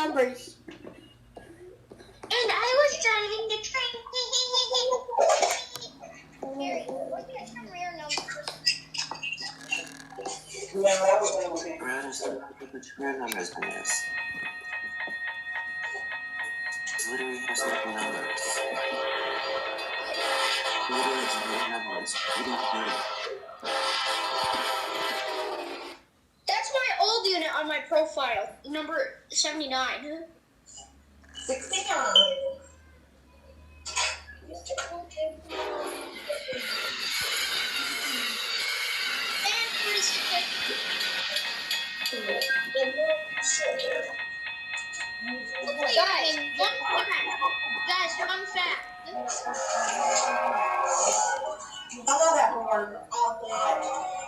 numbers. And I was driving the train. Mary, let's get some rare numbers. Brad is the rare numbers, Miss. Literally has no numbers. Literally has no numbers. You don't need it. That's my old unit on my profile, number 79. 69. Guys, fun fact. I know that one.